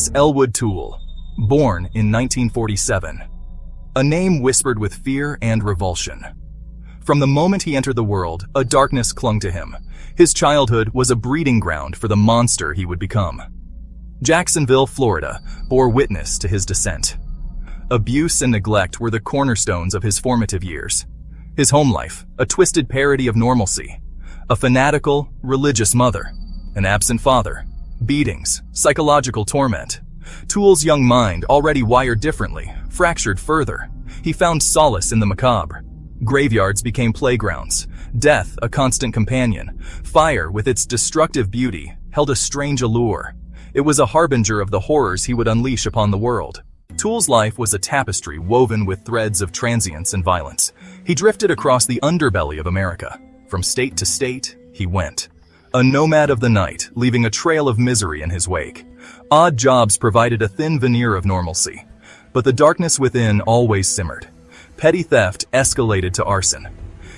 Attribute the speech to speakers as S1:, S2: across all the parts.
S1: Ottis Toole, born in 1947. A name whispered with fear and revulsion. From the moment he entered the world, a darkness clung to him. His childhood was a breeding ground for the monster he would become. Jacksonville, Florida, bore witness to his descent. Abuse and neglect were the cornerstones of his formative years. His home life, a twisted parody of normalcy. A fanatical, religious mother, an absent father, beatings, psychological torment. Toole's young mind, already wired differently, fractured further. He found solace in the macabre. Graveyards became playgrounds. Death, a constant companion. Fire, with its destructive beauty, held a strange allure. It was a harbinger of the horrors he would unleash upon the world. Toole's life was a tapestry woven with threads of transience and violence. He drifted across the underbelly of America. From state to state, he went. A nomad of the night, leaving a trail of misery in his wake. Odd jobs provided a thin veneer of normalcy, but the darkness within always simmered. Petty theft escalated to arson.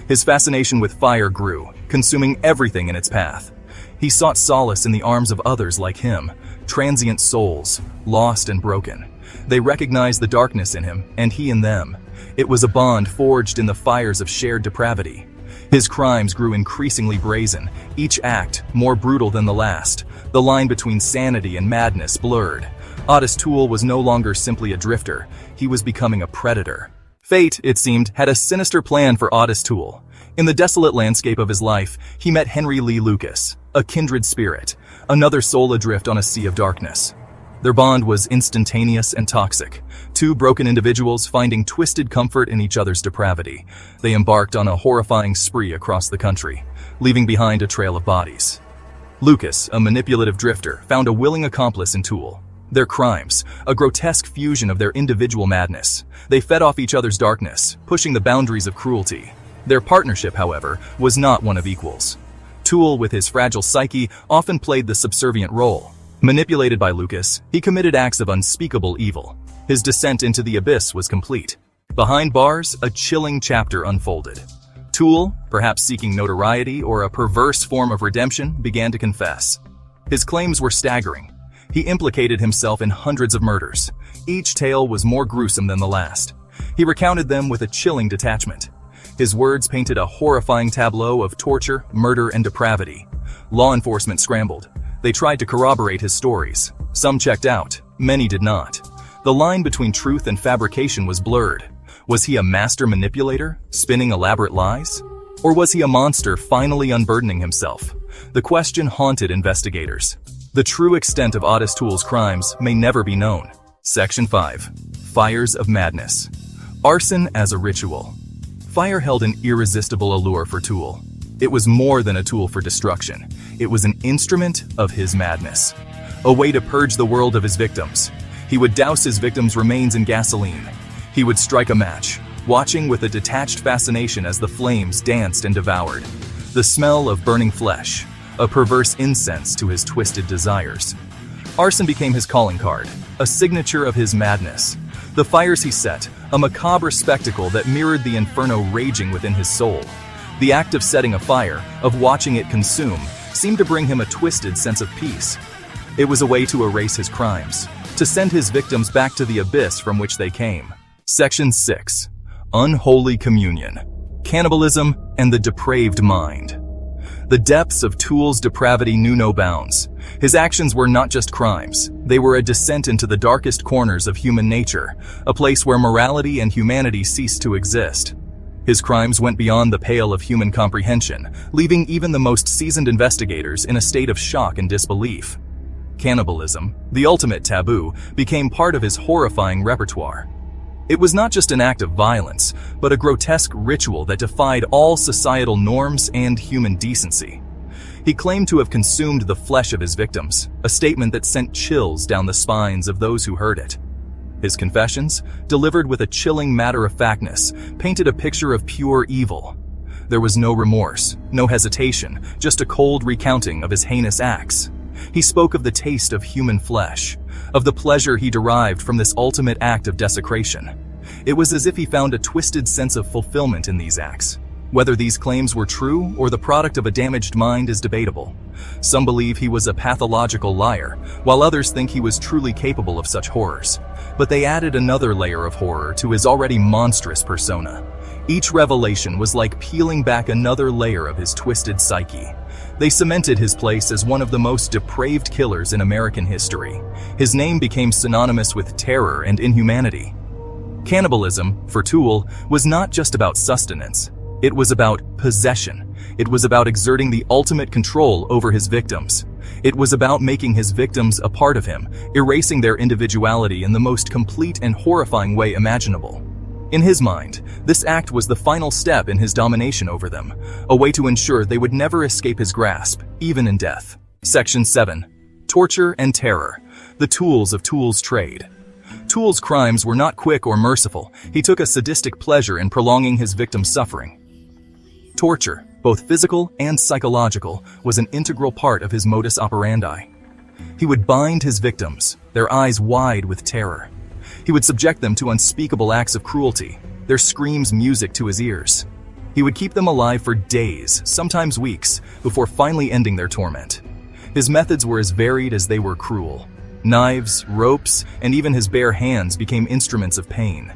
S1: His fascination with fire grew, consuming everything in its path. He sought solace in the arms of others like him, transient souls, lost and broken. They recognized the darkness in him, and he in them. It was a bond forged in the fires of shared depravity. His crimes grew increasingly brazen, each act more brutal than the last. The line between sanity and madness blurred. Ottis Toole was no longer simply a drifter. He was becoming a predator. Fate, it seemed, had a sinister plan for Ottis Toole. In the desolate landscape of his life, he met Henry Lee Lucas, a kindred spirit, another soul adrift on a sea of darkness. Their bond was instantaneous and toxic. Two broken individuals finding twisted comfort in each other's depravity. They embarked on a horrifying spree across the country, leaving behind a trail of bodies. Lucas, a manipulative drifter, found a willing accomplice in Toole. Their crimes, a grotesque fusion of their individual madness. They fed off each other's darkness, pushing the boundaries of cruelty. Their partnership, however, was not one of equals. Toole, with his fragile psyche, often played the subservient role. Manipulated by Lucas, he committed acts of unspeakable evil. His descent into the abyss was complete. Behind bars, a chilling chapter unfolded. Toole, perhaps seeking notoriety or a perverse form of redemption, began to confess. His claims were staggering. He implicated himself in hundreds of murders. Each tale was more gruesome than the last. He recounted them with a chilling detachment. His words painted a horrifying tableau of torture, murder, and depravity. Law enforcement scrambled. They tried to corroborate his stories. Some checked out, many did not. The line between truth and fabrication was blurred. Was he a master manipulator, spinning elaborate lies? Or was he a monster finally unburdening himself? The question haunted investigators. The true extent of Ottis Toole's crimes may never be known. Section 5. Fires of Madness. Arson as a ritual. Fire held an irresistible allure for Toole. It was more than a tool for destruction. It was an instrument of his madness. A way to purge the world of his victims. He would douse his victims' remains in gasoline. He would strike a match, watching with a detached fascination as the flames danced and devoured. The smell of burning flesh, a perverse incense to his twisted desires. Arson became his calling card, a signature of his madness. The fires he set, a macabre spectacle that mirrored the inferno raging within his soul. The act of setting a fire, of watching it consume, seemed to bring him a twisted sense of peace. It was a way to erase his crimes, to send his victims back to the abyss from which they came. Section 6. Unholy Communion. Cannibalism and the Depraved Mind. The depths of Toole's depravity knew no bounds. His actions were not just crimes. They were a descent into the darkest corners of human nature, a place where morality and humanity ceased to exist. His crimes went beyond the pale of human comprehension, leaving even the most seasoned investigators in a state of shock and disbelief. Cannibalism, the ultimate taboo, became part of his horrifying repertoire. It was not just an act of violence, but a grotesque ritual that defied all societal norms and human decency. He claimed to have consumed the flesh of his victims, a statement that sent chills down the spines of those who heard it. His confessions, delivered with a chilling matter-of-factness, painted a picture of pure evil. There was no remorse, no hesitation, just a cold recounting of his heinous acts. He spoke of the taste of human flesh, of the pleasure he derived from this ultimate act of desecration. It was as if he found a twisted sense of fulfillment in these acts. Whether these claims were true or the product of a damaged mind is debatable. Some believe he was a pathological liar, while others think he was truly capable of such horrors. But they added another layer of horror to his already monstrous persona. Each revelation was like peeling back another layer of his twisted psyche. They cemented his place as one of the most depraved killers in American history. His name became synonymous with terror and inhumanity. Cannibalism, for Toole, was not just about sustenance. It was about possession. It was about exerting the ultimate control over his victims. It was about making his victims a part of him, erasing their individuality in the most complete and horrifying way imaginable. In his mind, this act was the final step in his domination over them, a way to ensure they would never escape his grasp, even in death. Section 7. Torture and Terror. The tools of Toole's trade. Toole's crimes were not quick or merciful. He took a sadistic pleasure in prolonging his victims' suffering. Torture, both physical and psychological, was an integral part of his modus operandi. He would bind his victims, their eyes wide with terror. He would subject them to unspeakable acts of cruelty, their screams music to his ears. He would keep them alive for days, sometimes weeks, before finally ending their torment. His methods were as varied as they were cruel. Knives, ropes, and even his bare hands became instruments of pain.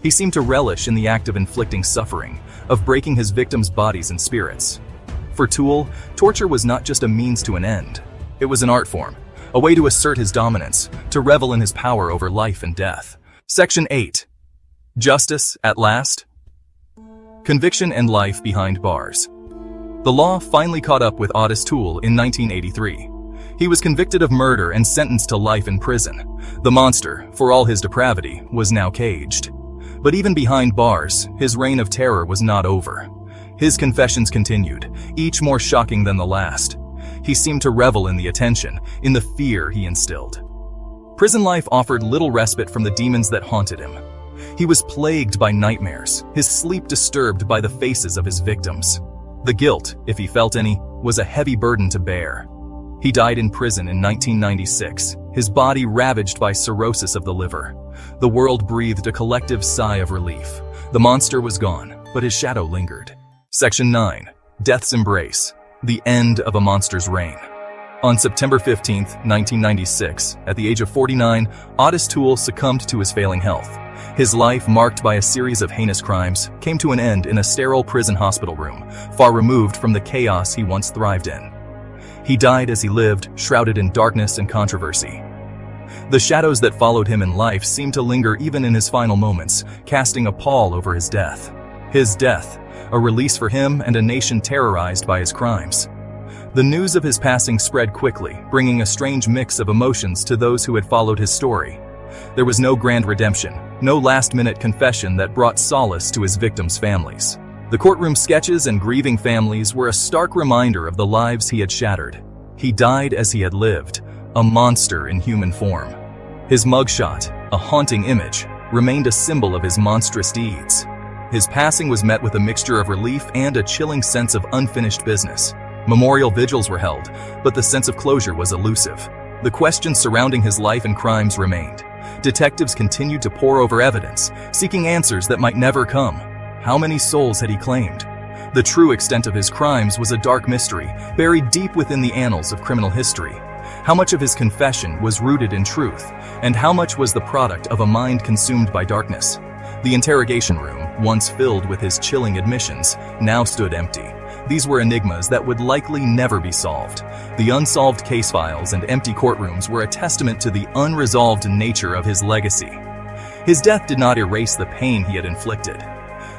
S1: He seemed to relish in the act of inflicting suffering, of breaking his victims' bodies and spirits. For Toole, torture was not just a means to an end. It was an art form, a way to assert his dominance, to revel in his power over life and death. Section 8. Justice at last. Conviction and life behind bars. The law finally caught up with Ottis Toole in 1983. He was convicted of murder and sentenced to life in prison. The monster, for all his depravity, was now caged. But even behind bars, his reign of terror was not over. His confessions continued, each more shocking than the last. He seemed to revel in the attention, in the fear he instilled. Prison life offered little respite from the demons that haunted him. He was plagued by nightmares, his sleep disturbed by the faces of his victims. The guilt, if he felt any, was a heavy burden to bear. He died in prison in 1996, his body ravaged by cirrhosis of the liver. The world breathed a collective sigh of relief. The monster was gone, but his shadow lingered. Section 9. Death's Embrace. The end of a monster's reign. On September 15, 1996, at the age of 49, Ottis Toole succumbed to his failing health. His life, marked by a series of heinous crimes, came to an end in a sterile prison hospital room, far removed from the chaos he once thrived in. He died as he lived, shrouded in darkness and controversy. The shadows that followed him in life seemed to linger even in his final moments, casting a pall over his death. His death, a release for him and a nation terrorized by his crimes. The news of his passing spread quickly, bringing a strange mix of emotions to those who had followed his story. There was no grand redemption, no last-minute confession that brought solace to his victims' families. The courtroom sketches and grieving families were a stark reminder of the lives he had shattered. He died as he had lived, a monster in human form. His mugshot, a haunting image, remained a symbol of his monstrous deeds. His passing was met with a mixture of relief and a chilling sense of unfinished business. Memorial vigils were held, but the sense of closure was elusive. The questions surrounding his life and crimes remained. Detectives continued to pore over evidence, seeking answers that might never come. How many souls had he claimed? The true extent of his crimes was a dark mystery, buried deep within the annals of criminal history. How much of his confession was rooted in truth, and how much was the product of a mind consumed by darkness? The interrogation room, once filled with his chilling admissions, now stood empty. These were enigmas that would likely never be solved. The unsolved case files and empty courtrooms were a testament to the unresolved nature of his legacy. His death did not erase the pain he had inflicted.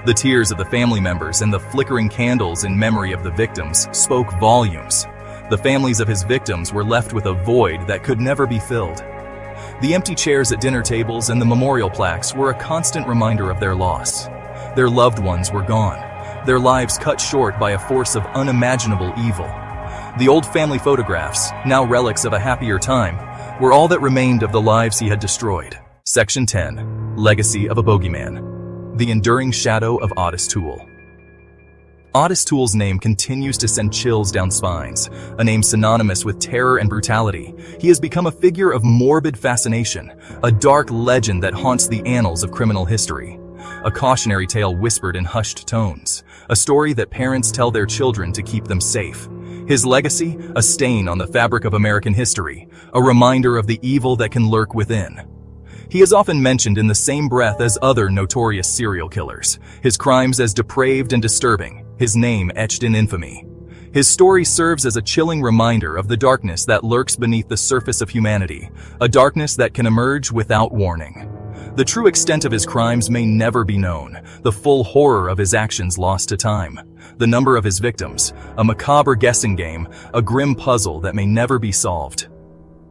S1: The tears of the family members and the flickering candles in memory of the victims spoke volumes. The families of his victims were left with a void that could never be filled. The empty chairs at dinner tables and the memorial plaques were a constant reminder of their loss. Their loved ones were gone, their lives cut short by a force of unimaginable evil. The old family photographs, now relics of a happier time, were all that remained of the lives he had destroyed. Section 10. Legacy of a Bogeyman. The enduring shadow of Ottis Toole. Ottis Toole's name continues to send chills down spines, a name synonymous with terror and brutality. He has become a figure of morbid fascination, a dark legend that haunts the annals of criminal history. a cautionary tale whispered in hushed tones, a story that parents tell their children to keep them safe. His legacy, a stain on the fabric of American history, a reminder of the evil that can lurk within. He is often mentioned in the same breath as other notorious serial killers, his crimes as depraved and disturbing, his name etched in infamy. His story serves as a chilling reminder of the darkness that lurks beneath the surface of humanity, a darkness that can emerge without warning. The true extent of his crimes may never be known, the full horror of his actions lost to time. The number of his victims, a macabre guessing game, a grim puzzle that may never be solved.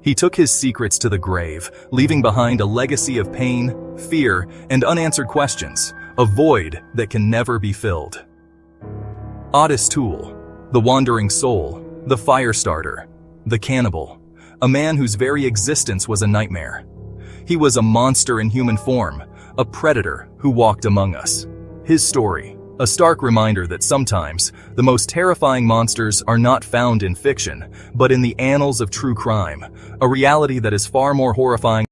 S1: He took his secrets to the grave, leaving behind a legacy of pain, fear, and unanswered questions, a void that can never be filled. Ottis Toole, the wandering soul, the fire starter, the cannibal, a man whose very existence was a nightmare. He was a monster in human form, a predator who walked among us. His story, a stark reminder that sometimes the most terrifying monsters are not found in fiction, but in the annals of true crime, a reality that is far more horrifying